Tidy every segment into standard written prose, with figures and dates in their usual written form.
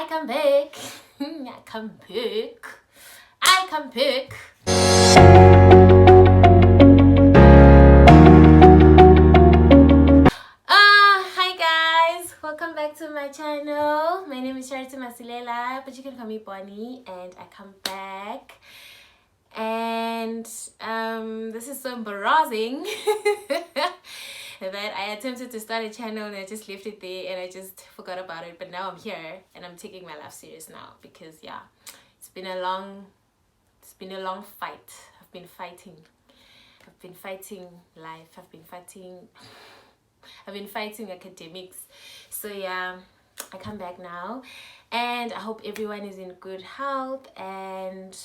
I come back. I come back. I come back. Hi guys, welcome back to my channel. My name is Charity Masilela, but you can call me Bonnie, and I come back. And this is so embarrassing that I attempted to start a channel and I just left it there and I just forgot about it. But now I'm here and I'm taking my life serious now because yeah, it's been a long fight. I've been fighting life. I've been fighting academics. So yeah, I come back now and I hope everyone is in good health. And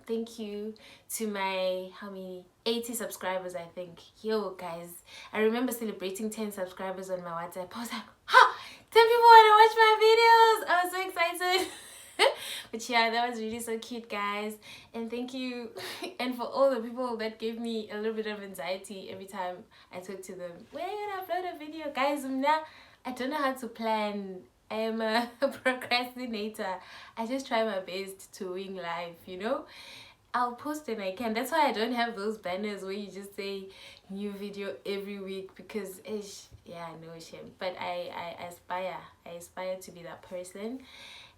thank you to my 80 subscribers, I think. Yo guys, I remember celebrating 10 subscribers on my WhatsApp. I was like, 10 people want to watch my videos. I was so excited. But yeah, that was really so cute, guys, and thank you. And for all the people that gave me a little bit of anxiety every time I talk to them, when are you gonna upload a video, guys? I don't know how to plan. I am a procrastinator. I just try my best to wing life, you know. I'll post when I can. That's why I don't have those banners where you just say new video every week, because yeah, no shame. But I aspire to be that person.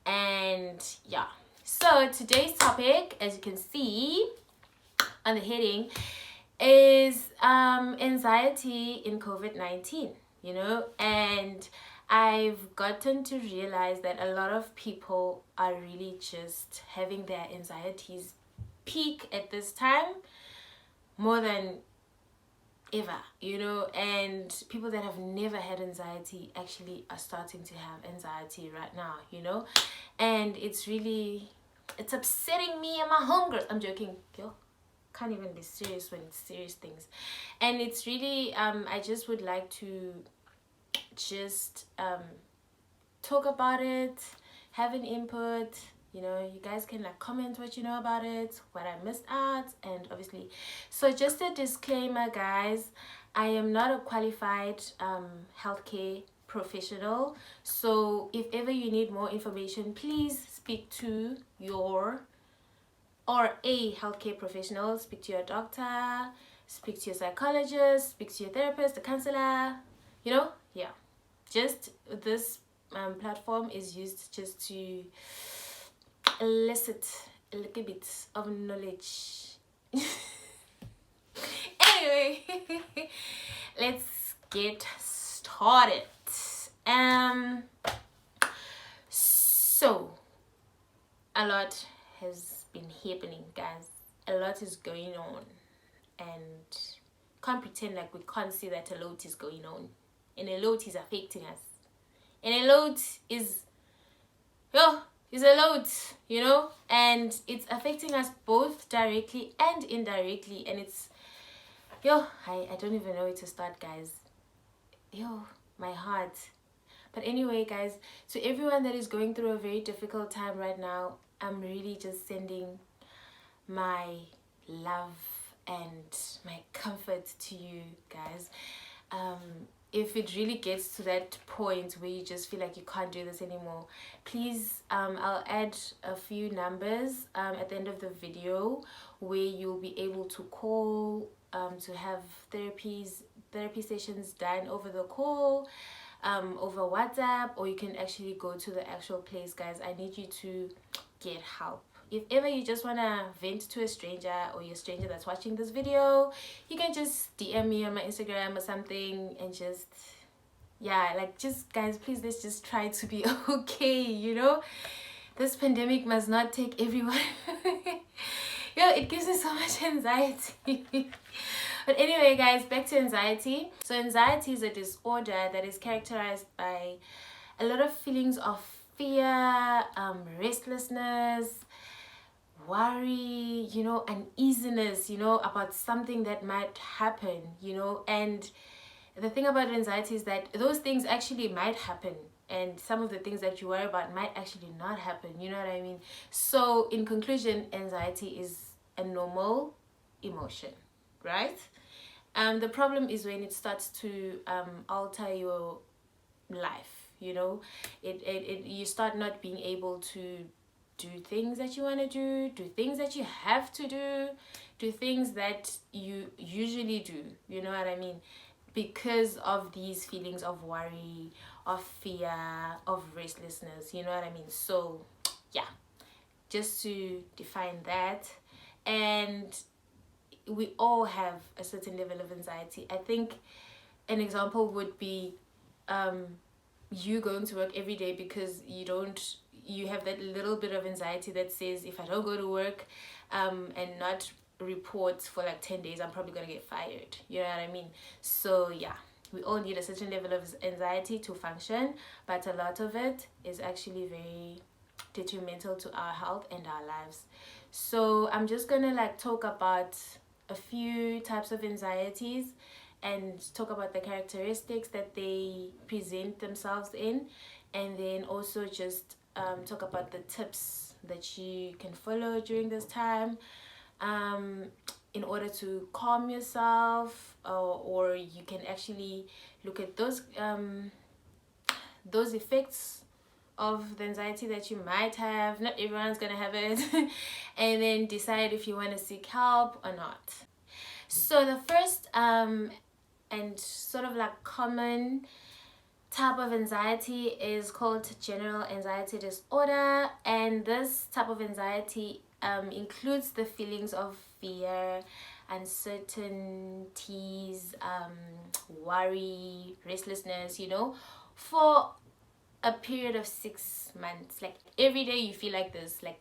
And yeah, so today's topic, as you can see on the heading, is anxiety in COVID-19, you know. And I've gotten to realize that a lot of people are really just having their anxieties peak at this time more than ever, you know. And people that have never had anxiety actually are starting to have anxiety right now, you know. And it's upsetting me and my homegirls. I'm joking, yo, can't even be serious when it's serious things. And it's really I just would like to just talk about it, have an input. You know, you guys can like comment what you know about it, what I missed out, and obviously. So just a disclaimer, guys, I am not a qualified healthcare professional. So if ever you need more information, please speak to a healthcare professional. Speak to your doctor, speak to your psychologist, speak to your therapist, the counselor, you know. Yeah, just this platform is used just to elicit a little bit of knowledge. Anyway, let's get started. So a lot has been happening, guys. A lot is going on, and can't pretend like we can't see that a lot is going on, and a lot is affecting us, and a lot is a lot, you know, and it's affecting us both directly and indirectly. And it's I don't even know where to start, guys. My heart. But anyway, guys, to everyone that is going through a very difficult time right now, I'm really just sending my love and my comfort to you guys. If it really gets to that point where you just feel like you can't do this anymore, please, I'll add a few numbers at the end of the video where you'll be able to call to have therapy sessions done over the call, over WhatsApp, or you can actually go to the actual place, guys. I need you to get help. If ever you just want to vent to a stranger, or your stranger that's watching this video, you can just DM me on my Instagram or something, and just, yeah, like, just, guys, please, let's just try to be okay, you know. This pandemic must not take everyone. It gives me so much anxiety. But anyway, guys, back to anxiety. So anxiety is a disorder that is characterized by a lot of feelings of fear, restlessness, worry, you know, uneasiness, you know, about something that might happen, you know. And the thing about anxiety is that those things actually might happen, and some of the things that you worry about might actually not happen, you know what I mean. So in conclusion, anxiety is a normal emotion, right? The problem is when it starts to alter your life, you know. You start not being able to do things that you want to do things that you have to do things that you usually do, you know what I mean, because of these feelings of worry, of fear, of restlessness, you know what I mean. So yeah, just to define that. And we all have a certain level of anxiety. I think an example would be you going to work every day because you have that little bit of anxiety that says, if I don't go to work and not report for like 10 days, I'm probably gonna get fired, you know what I mean. So yeah, we all need a certain level of anxiety to function, but a lot of it is actually very detrimental to our health and our lives. So I'm just gonna like talk about a few types of anxieties and talk about the characteristics that they present themselves in, and then also just talk about the tips that you can follow during this time in order to calm yourself, or you can actually look at those effects of the anxiety that you might have. Not everyone's gonna have it. And then decide if you want to seek help or not. So the first and sort of like common type of anxiety is called general anxiety disorder, and this type of anxiety includes the feelings of fear, uncertainties, worry, restlessness, you know, for a period of 6 months. Like every day you feel like this, like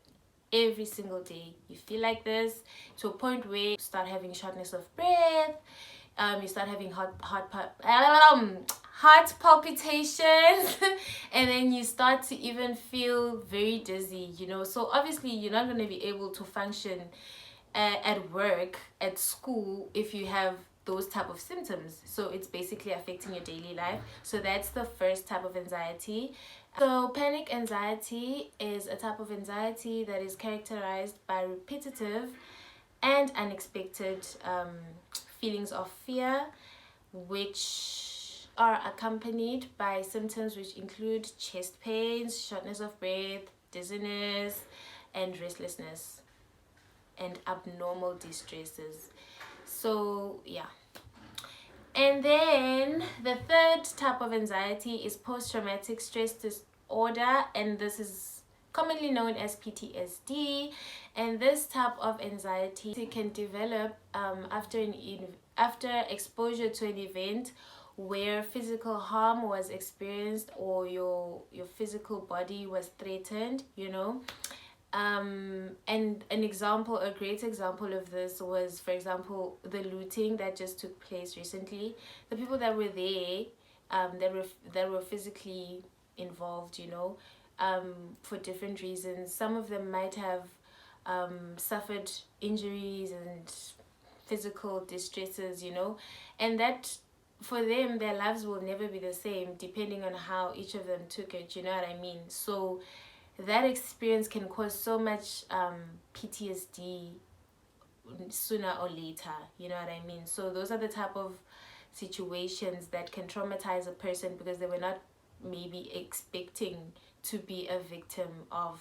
every single day you feel like this, to a point where you start having shortness of breath, you start having heart palpitations and then you start to even feel very dizzy, you know. So obviously you're not going to be able to function at work, at school, if you have those type of symptoms. So it's basically affecting your daily life. So that's the first type of anxiety. So panic anxiety is a type of anxiety that is characterized by repetitive and unexpected feelings of fear, which are accompanied by symptoms which include chest pains, shortness of breath, dizziness, and restlessness, and abnormal distresses. So yeah. And then the third type of anxiety is post-traumatic stress disorder, and this is commonly known as PTSD. And this type of anxiety can develop after exposure to an event where physical harm was experienced or your physical body was threatened, you know. And a great example of this was, for example, the looting that just took place recently. The people that were there, that were physically involved, you know, for different reasons. Some of them might have suffered injuries and physical distresses, you know, and that for them their lives will never be the same depending on how each of them took it, you know what I mean. So that experience can cause so much PTSD sooner or later, you know what I mean. So those are the type of situations that can traumatize a person because they were not maybe expecting to be a victim of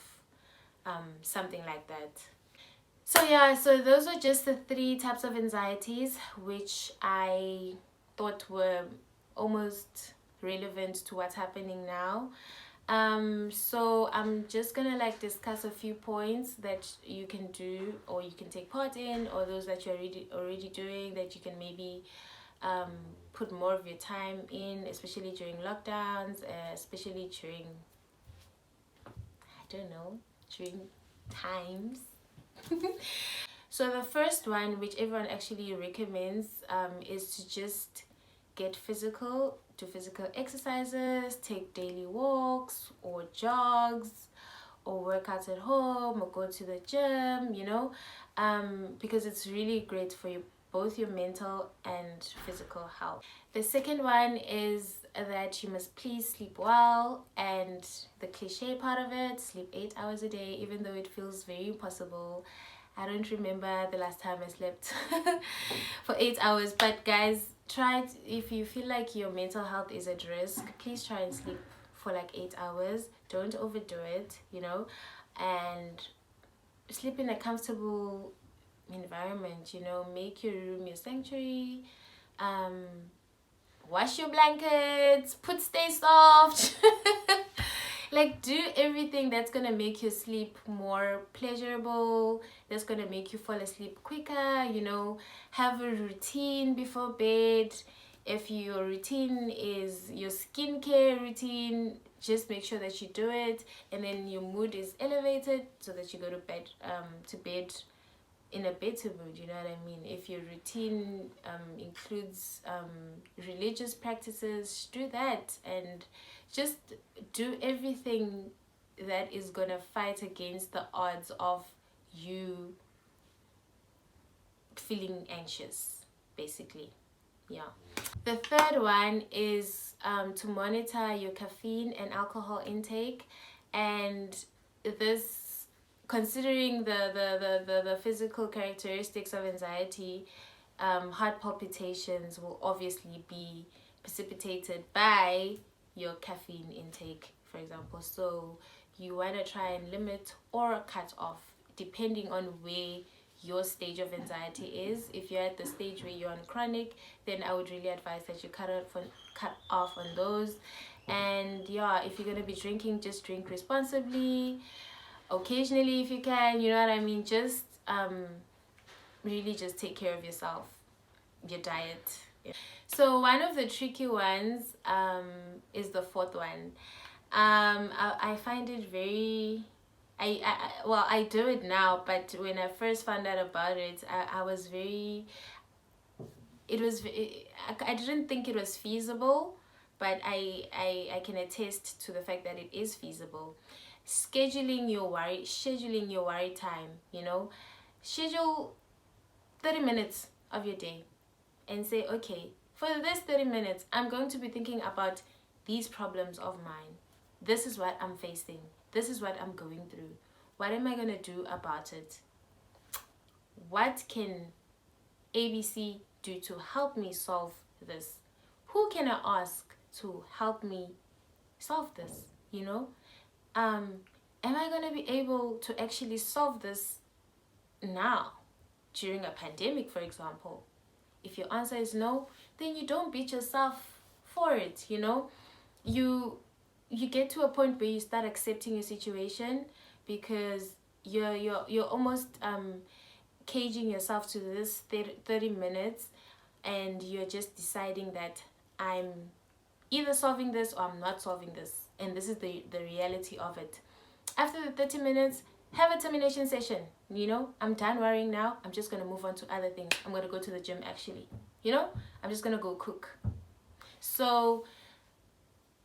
something like that. So yeah, so those are just the 3 types of anxieties which I thought were almost relevant to what's happening now. So I'm just gonna like discuss a few points that you can do or you can take part in, or those that you're already doing that you can maybe put more of your time in, especially during lockdowns, especially during, I don't know, during times. So the first one, which everyone actually recommends, is to just get physical, do physical exercises, take daily walks or jogs or workouts at home or go to the gym, you know, because it's really great for you, both your mental and physical health. The second one is that you must please sleep well, and the cliche part of it, sleep 8 hours a day, even though it feels very impossible. I don't remember the last time I slept for 8 hours, but guys, try it. If you feel like your mental health is at risk, please try and sleep for like 8 hours. Don't overdo it, you know, and sleep in a comfortable environment, you know. Make your room your sanctuary. Wash your blankets, stay soft. Like, do everything that's gonna make your sleep more pleasurable, that's gonna make you fall asleep quicker, you know. Have a routine before bed. If your routine is your skincare routine, just make sure that you do it, and then your mood is elevated so that you go to bed in a better mood, you know what I mean. If your routine includes religious practices, do that, and just do everything that is gonna fight against the odds of you feeling anxious, basically. Yeah. The third one is to monitor your caffeine and alcohol intake, and this, considering the physical characteristics of anxiety, heart palpitations will obviously be precipitated by your caffeine intake, for example. So you want to try and limit or cut off depending on where your stage of anxiety is. If you're at the stage where you're on chronic, then I would really advise that you cut off on those. And yeah, if you're gonna be drinking, just drink responsibly, occasionally if you can, you know what I mean. Just really just take care of yourself, your diet. Yeah. So one of the tricky ones is the fourth one. I find it very, well, I do it now, but when I first found out about it, I was very, I didn't think it was feasible, but I can attest to the fact that it is feasible. Scheduling your worry time, you know. Schedule 30 minutes of your day and say, okay, for this 30 minutes, I'm going to be thinking about these problems of mine. This is what I'm facing. This is what I'm going through. What am I going to do about it? What can ABC do to help me solve this? Who can I ask to help me solve this? You know, am I going to be able to actually solve this now during a pandemic, for example? If your answer is no, then you don't beat yourself for it, you know. You get to a point where you start accepting your situation, because you're almost caging yourself to this 30 minutes, and you're just deciding that I'm either solving this or I'm not solving this, and this is the reality of it. After the 30 minutes, have a termination session. You know, I'm done worrying now. I'm just going to move on to other things. I'm going to go to the gym, actually. You know, I'm just going to go cook. So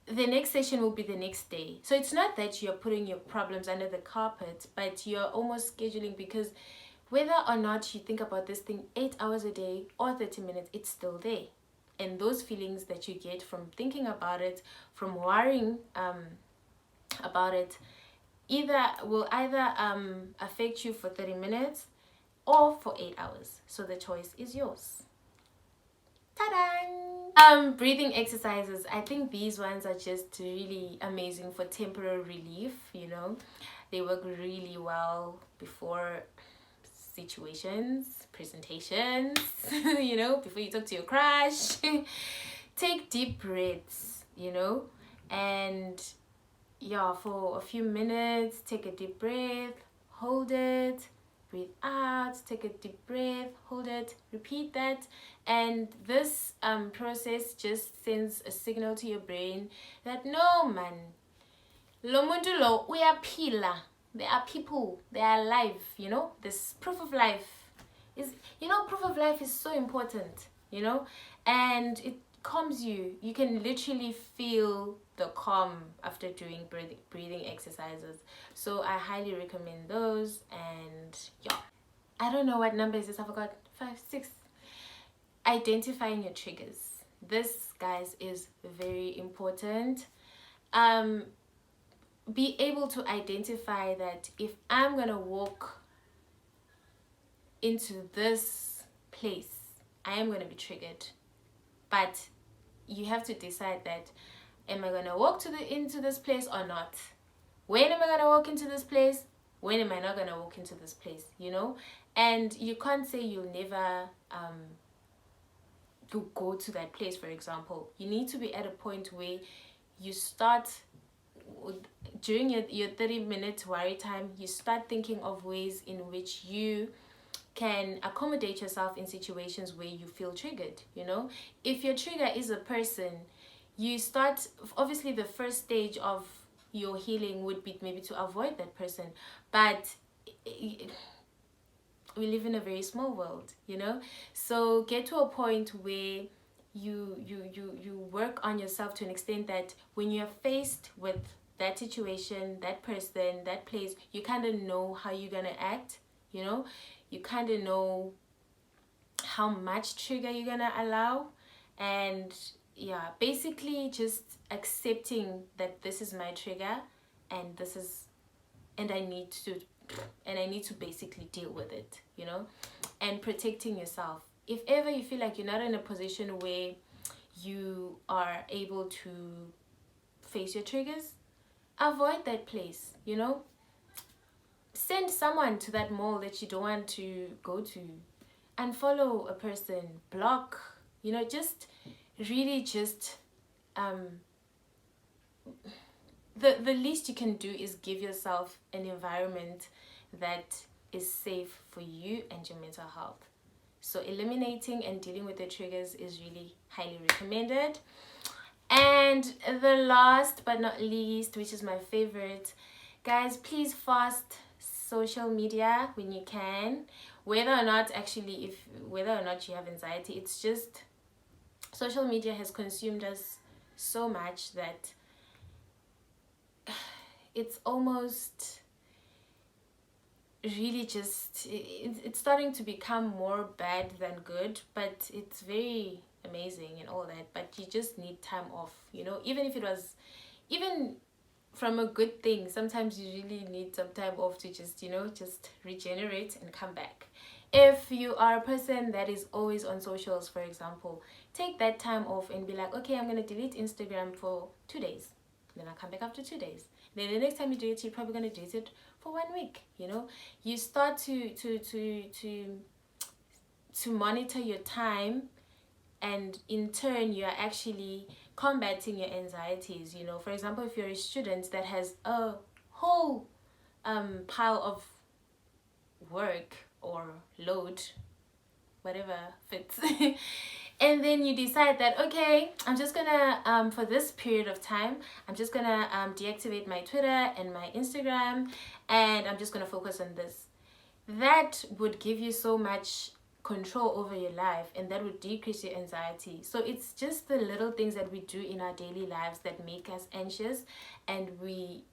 the next session will be the next day. So it's not that you're putting your problems under the carpet, but you're almost scheduling, because whether or not you think about this thing 8 hours a day or 30 minutes, it's still there. And those feelings that you get from thinking about it, from worrying about it, will either affect you for 30 minutes or for 8 hours. So the choice is yours. Ta-da! Breathing exercises. I think these ones are just really amazing for temporary relief, you know. They work really well before situations, presentations, you know, before you talk to your crush. Take deep breaths, you know, and yeah, for a few minutes, take a deep breath, hold it, breathe out, take a deep breath, hold it, repeat that. And this process just sends a signal to your brain that no, man, lo muntu lo uyaphila. There are people, they are alive, you know. This proof of life is, you know, proof of life is so important, you know, and it calms you. You can literally feel the calm after doing breathing exercises. So I highly recommend those. And yeah, I don't know what number is this, I forgot. 5, 6. Identifying your triggers. This, guys, is very important. Be able to identify that if I'm gonna walk into this place, I am gonna be triggered. But you have to decide that Am I gonna walk into this place or not? When am I gonna walk into this place? When am I not gonna walk into this place? You know, and you can't say you'll never to go to that place. For example, you need to be at a point where you start during your 30-minute worry time, you start thinking of ways in which you can accommodate yourself in situations where you feel triggered. You know, if your trigger is a person, you start, obviously the first stage of your healing would be maybe to avoid that person, but we live in a very small world, you know. So get to a point where you work on yourself to an extent that when you're faced with that situation, that person, that place, you kind of know how you're gonna act. You know, you kind of know how much trigger you're gonna allow. And yeah, basically just accepting that this is my trigger, and this is, and I need to basically deal with it, you know. And protecting yourself. If ever you feel like you're not in a position where you are able to face your triggers, avoid that place, you know. Send someone to that mall that you don't want to go to, unfollow a person, block, you know. Just really just the least you can do is give yourself an environment that is safe for you and your mental health. So eliminating and dealing with the triggers is really highly recommended. And the last but not least, which is my favorite, guys, please fast social media when you can. Whether or not you have anxiety, it's just social media has consumed us so much that it's almost really just, it's starting to become more bad than good, but it's very amazing and all that. But you just need time off, you know. Even if it was, even from a good thing, sometimes you really need some time off to just, you know, just regenerate and come back. If you are a person that is always on socials, for example, take that time off and be like, okay, I'm gonna delete Instagram for 2 days, then I'll come back after 2 days. Then the next time you do it, you're probably gonna do it for 1 week. You know, you start to monitor your time, and in turn you are actually combating your anxieties. You know, for example, if you're a student that has a whole pile of work or load, whatever fits, and then you decide that, okay, I'm just gonna for this period of time, I'm just gonna deactivate my Twitter and my Instagram, and I'm just gonna focus on this. That would give you so much control over your life, and that would decrease your anxiety. So it's just the little things that we do in our daily lives that make us anxious, and we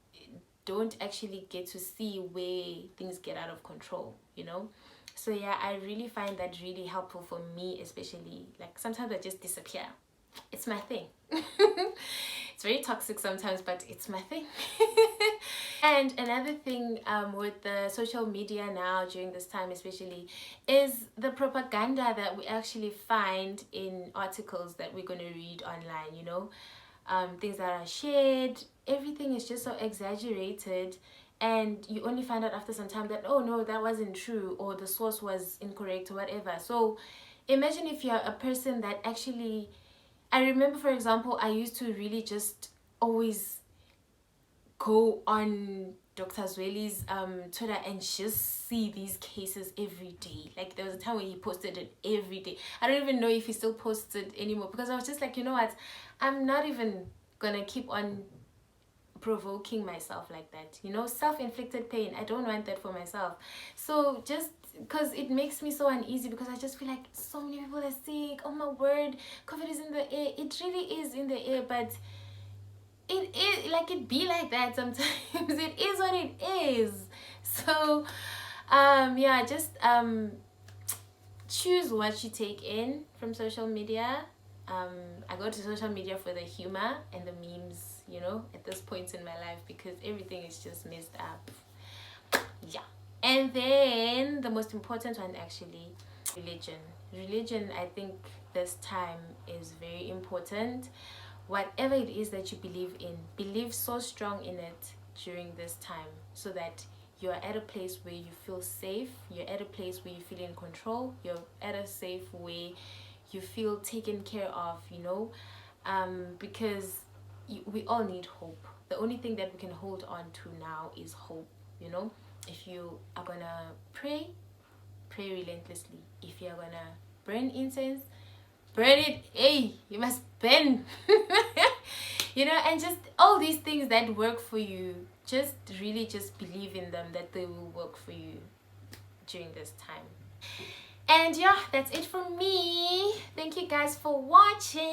don't actually get to see where things get out of control, you know. So yeah, I really find that really helpful for me, especially like sometimes I just disappear. It's my thing. It's very toxic sometimes, but it's my thing. And another thing with the social media now during this time especially is the propaganda that we actually find in articles that we're going to read online, you know. Things that are shared, everything is just so exaggerated, and you only find out after some time that, oh no, that wasn't true, or the source was incorrect or whatever. So imagine if you're a person that actually, I remember, for example, I used to really just always go on Dr. Zweli's Twitter and just see these cases every day. Like there was a time when he posted it every day. I don't even know if he still posts it anymore, because I was just like, you know what, I'm not even gonna keep on provoking myself like that, you know. Self-inflicted pain, I don't want that for myself. So just because it makes me so uneasy, because I just feel like so many people are sick. Oh my word, COVID is in the air. It really is in the air, but it is like, it be like that sometimes. It is what it is. So yeah, just choose what you take in from social media. I go to social media for the humor and the memes, you know, at this point in my life, because everything is just messed up. Yeah. And then the most important one, actually, religion. I think this time is very important, whatever it is that you believe in, believe so strong in it during this time, so that you're at a place where you feel safe, you're at a place where you feel in control, you're at a safe where you feel taken care of, because we all need hope. The only thing that we can hold on to now is hope. If you are gonna pray relentlessly. If you're gonna burn incense, burn it. Hey, you must burn. And just all these things that work for you, just really just believe in them, that they will work for you during this time. And yeah, that's it from me. Thank you guys for watching.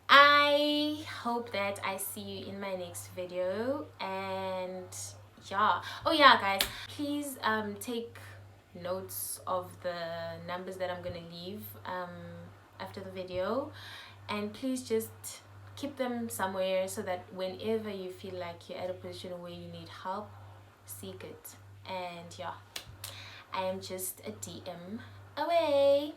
I hope that I see you in my next video. And yeah, oh yeah guys, please take notes of the numbers that I'm gonna leave after the video, and please just keep them somewhere, so that whenever you feel like you're at a position where you need help, seek it. And yeah, I am just a DM away.